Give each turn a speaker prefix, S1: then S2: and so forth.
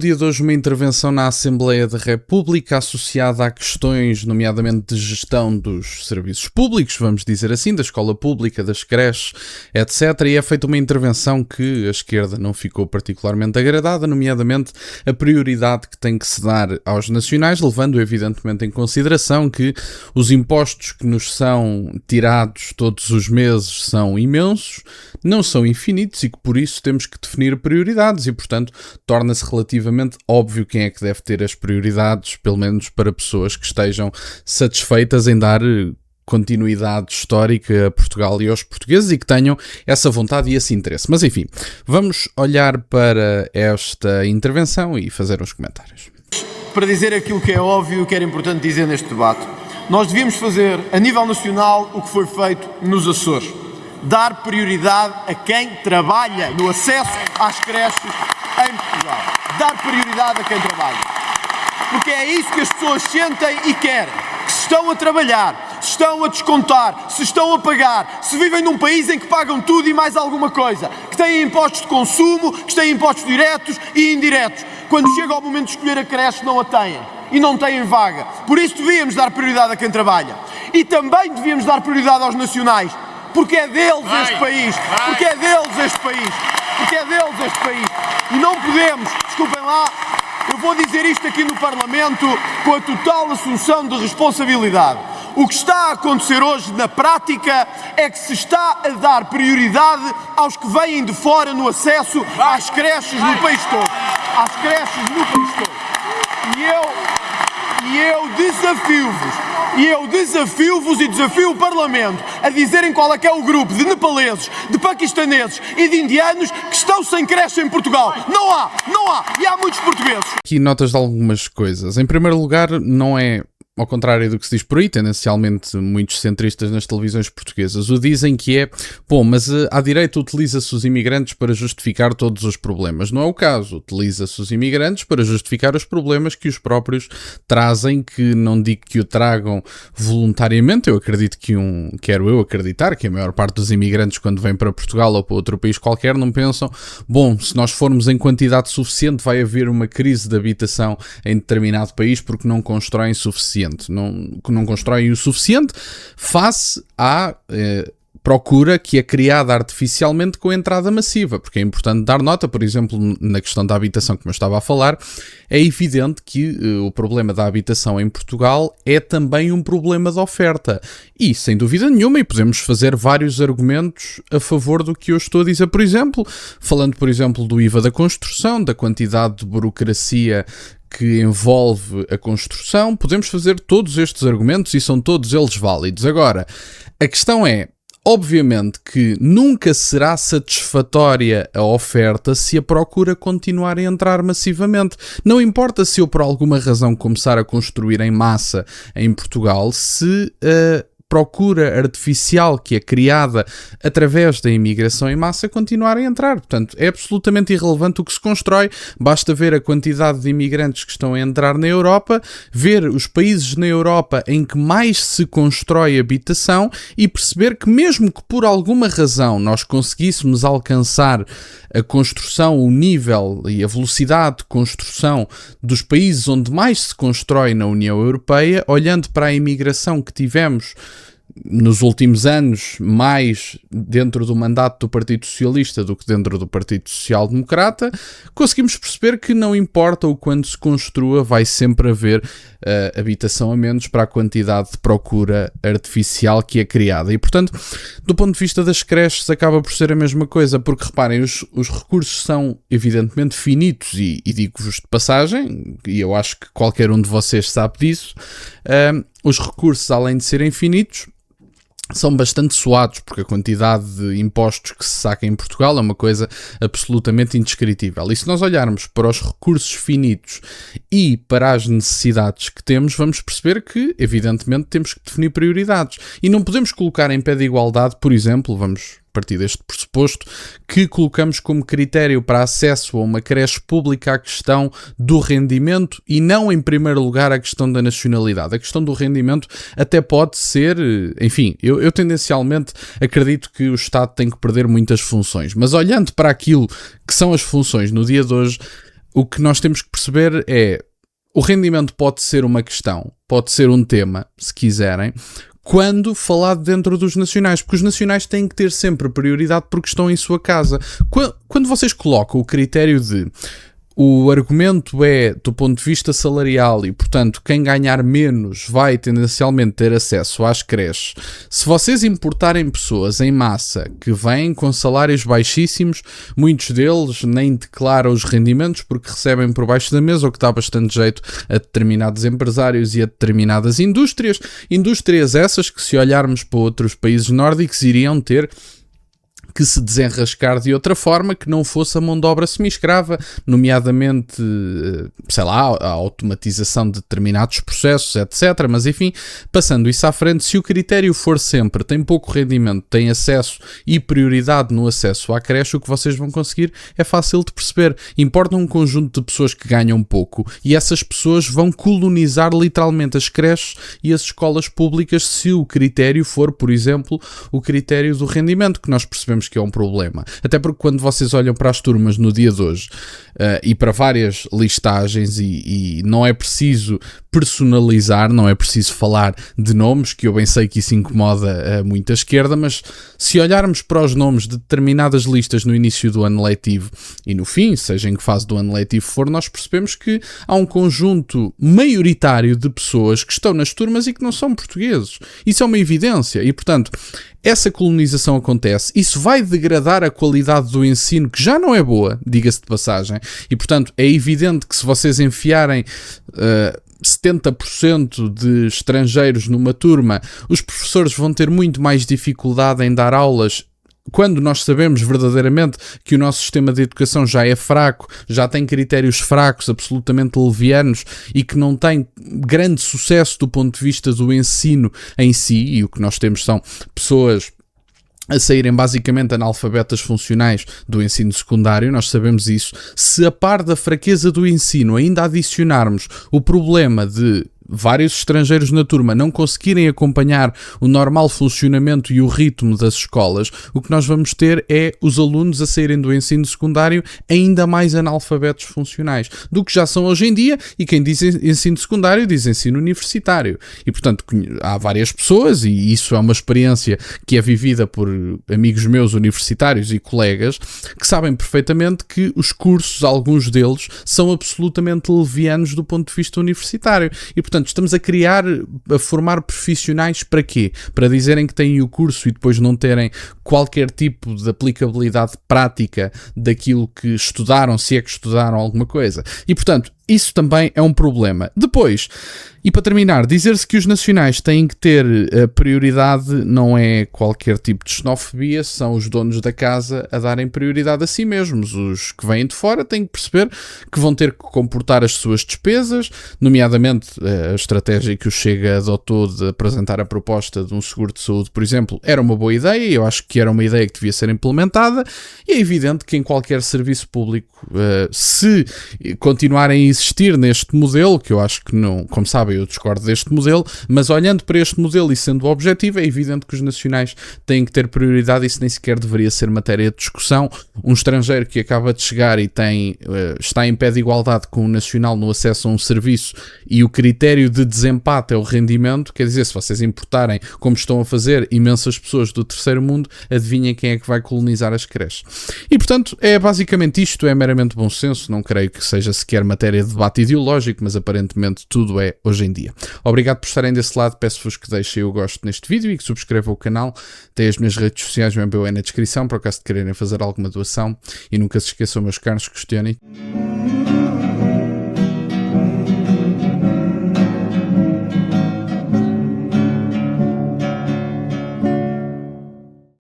S1: No dia de hoje, uma intervenção na Assembleia da República associada a questões, nomeadamente de gestão dos serviços públicos, vamos dizer assim, da escola pública, das creches, etc. E é feita uma intervenção que a esquerda não ficou particularmente agradada, nomeadamente a prioridade que tem que se dar aos nacionais, levando evidentemente em consideração que os impostos que nos são tirados todos os meses são imensos, não são infinitos e que por isso temos que definir prioridades e, portanto, torna-se relativamente óbvio quem é que deve ter as prioridades, pelo menos para pessoas que estejam satisfeitas em dar continuidade histórica a Portugal e aos portugueses e que tenham essa vontade e esse interesse. Mas enfim, vamos olhar para esta intervenção e fazer uns comentários.
S2: Para dizer aquilo que é óbvio e que era importante dizer neste debate, nós devíamos fazer a nível nacional o que foi feito nos Açores. Dar prioridade a quem trabalha no acesso às creches em Portugal. Dar prioridade a quem trabalha. Porque é isso que as pessoas sentem e querem. Que se estão a trabalhar, se estão a descontar, se estão a pagar, se vivem num país em que pagam tudo e mais alguma coisa, que têm impostos de consumo, que têm impostos diretos e indiretos. Quando chega ao momento de escolher a creche não a têm. E não têm vaga. Por isso devíamos dar prioridade a quem trabalha. E também devíamos dar prioridade aos nacionais. Porque é deles este país. Porque é deles este país. Porque é deles este país. E não podemos, desculpem lá, eu vou dizer isto aqui no Parlamento com a total assunção de responsabilidade. O que está a acontecer hoje na prática é que se está a dar prioridade aos que vêm de fora no acesso às creches no país todo. Às creches no país todo. E eu desafio-vos e desafio o Parlamento a dizerem qual é que é o grupo de nepaleses, de paquistaneses e de indianos que estão sem creche em Portugal. Não há, e há muitos portugueses.
S1: Aqui notas de algumas coisas. Em primeiro lugar, não é, ao contrário do que se diz por aí, tendencialmente muitos centristas nas televisões portuguesas o dizem que é, mas à direita utiliza-se os imigrantes para justificar todos os problemas. Não é o caso. Utiliza-se os imigrantes para justificar os problemas que os próprios trazem, que não digo que o tragam voluntariamente. Eu acredito quero eu acreditar que a maior parte dos imigrantes, quando vêm para Portugal ou para outro país qualquer, não pensam, se nós formos em quantidade suficiente vai haver uma crise de habitação em determinado país porque não constroem suficiente. Não constroem o suficiente face à procura que é criada artificialmente com a entrada massiva, porque é importante dar nota, por exemplo, na questão da habitação, como eu estava a falar, é evidente que o problema da habitação em Portugal é também um problema de oferta, e sem dúvida nenhuma, e podemos fazer vários argumentos a favor do que eu estou a dizer, por exemplo, falando, por exemplo, do IVA da construção, da quantidade de burocracia que envolve a construção, podemos fazer todos estes argumentos e são todos eles válidos. Agora, a questão é, obviamente que nunca será satisfatória a oferta se a procura continuar a entrar massivamente. Não importa se eu por alguma razão começar a construir em massa em Portugal, se procura artificial que é criada através da imigração em massa continuar a entrar. Portanto, é absolutamente irrelevante o que se constrói. Basta ver a quantidade de imigrantes que estão a entrar na Europa, ver os países na Europa em que mais se constrói habitação e perceber que mesmo que por alguma razão nós conseguíssemos alcançar a construção, o nível e a velocidade de construção dos países onde mais se constrói na União Europeia, olhando para a imigração que tivemos nos últimos anos, mais dentro do mandato do Partido Socialista do que dentro do Partido Social Democrata, conseguimos perceber que não importa o quanto se construa, vai sempre haver habitação a menos para a quantidade de procura artificial que é criada. E, portanto, do ponto de vista das creches, acaba por ser a mesma coisa, porque, reparem, os recursos são evidentemente finitos e digo-vos de passagem, e eu acho que qualquer um de vocês sabe disso, os recursos, além de serem finitos, são bastante suados, porque a quantidade de impostos que se saca em Portugal é uma coisa absolutamente indescritível. E se nós olharmos para os recursos finitos e para as necessidades que temos, vamos perceber que, evidentemente, temos que definir prioridades. E não podemos colocar em pé de igualdade, por exemplo, vamos partir deste pressuposto, que colocamos como critério para acesso a uma creche pública a questão do rendimento e não, em primeiro lugar, a questão da nacionalidade. A questão do rendimento até pode ser, enfim, eu tendencialmente acredito que o Estado tem que perder muitas funções, mas olhando para aquilo que são as funções no dia de hoje, o que nós temos que perceber é, o rendimento pode ser uma questão, pode ser um tema, se quiserem, quando falado dentro dos nacionais, porque os nacionais têm que ter sempre prioridade porque estão em sua casa. Quando vocês colocam o critério de o argumento é do ponto de vista salarial e, portanto, quem ganhar menos vai tendencialmente ter acesso às creches. Se vocês importarem pessoas em massa que vêm com salários baixíssimos, muitos deles nem declaram os rendimentos porque recebem por baixo da mesa, o que dá bastante jeito a determinados empresários e a determinadas indústrias. Indústrias essas que, se olharmos para outros países nórdicos, iriam ter que se desenrascar de outra forma que não fosse a mão de obra semi-escrava, nomeadamente, sei lá, a automatização de determinados processos, etc. Mas enfim, passando isso à frente, se o critério for sempre tem pouco rendimento, tem acesso e prioridade no acesso à creche, o que vocês vão conseguir é fácil de perceber. Importa um conjunto de pessoas que ganham pouco e essas pessoas vão colonizar literalmente as creches e as escolas públicas se o critério for, por exemplo, o critério do rendimento, que nós percebemos que é um problema. Até porque quando vocês olham para as turmas no dia de hoje e para várias listagens e não é preciso personalizar, não é preciso falar de nomes, que eu bem sei que isso incomoda muita esquerda, mas se olharmos para os nomes de determinadas listas no início do ano letivo e no fim, seja em que fase do ano letivo for, nós percebemos que há um conjunto maioritário de pessoas que estão nas turmas e que não são portugueses. Isso é uma evidência e, portanto, essa colonização acontece, isso vai degradar a qualidade do ensino, que já não é boa, diga-se de passagem, e portanto é evidente que se vocês enfiarem 70% de estrangeiros numa turma, os professores vão ter muito mais dificuldade em dar aulas, quando nós sabemos verdadeiramente que o nosso sistema de educação já é fraco, já tem critérios fracos, absolutamente levianos e que não tem grande sucesso do ponto de vista do ensino em si, e o que nós temos são pessoas a saírem basicamente analfabetas funcionais do ensino secundário, nós sabemos isso. Se a par da fraqueza do ensino ainda adicionarmos o problema de vários estrangeiros na turma não conseguirem acompanhar o normal funcionamento e o ritmo das escolas, o que nós vamos ter é os alunos a saírem do ensino secundário ainda mais analfabetos funcionais do que já são hoje em dia, e quem diz ensino secundário diz ensino universitário. E, portanto, há várias pessoas, e isso é uma experiência que é vivida por amigos meus universitários e colegas, que sabem perfeitamente que os cursos, alguns deles, são absolutamente levianos do ponto de vista universitário. E, portanto, estamos a formar profissionais para quê? Para dizerem que têm o curso e depois não terem qualquer tipo de aplicabilidade prática daquilo que estudaram, se é que estudaram alguma coisa. E, portanto, isso também é um problema. Depois, e para terminar, dizer-se que os nacionais têm que ter prioridade não é qualquer tipo de xenofobia, são os donos da casa a darem prioridade a si mesmos. Os que vêm de fora têm que perceber que vão ter que comportar as suas despesas, nomeadamente a estratégia que o Chega adotou de apresentar a proposta de um seguro de saúde, por exemplo, era uma boa ideia, eu acho que era uma ideia que devia ser implementada, e é evidente que em qualquer serviço público, se continuarem a existir neste modelo, que eu acho que não, como sabem, eu discordo deste modelo, mas olhando para este modelo e sendo objetivo, é evidente que os nacionais têm que ter prioridade, e isso nem sequer deveria ser matéria de discussão. Um estrangeiro que acaba de chegar e está em pé de igualdade com o nacional no acesso a um serviço e o critério de desempate é o rendimento, quer dizer, se vocês importarem, como estão a fazer, imensas pessoas do terceiro mundo, adivinhem quem é que vai colonizar as creches. E, portanto, é basicamente isto, é meramente bom senso, não creio que seja sequer matéria de debate ideológico, mas aparentemente tudo é hoje em dia. Obrigado por estarem desse lado, peço-vos que deixem o gosto neste vídeo e que subscrevam o canal. Tem as minhas redes sociais, o MBO é na descrição, para o caso de quererem fazer alguma doação, e nunca se esqueçam, meus caros, questionem.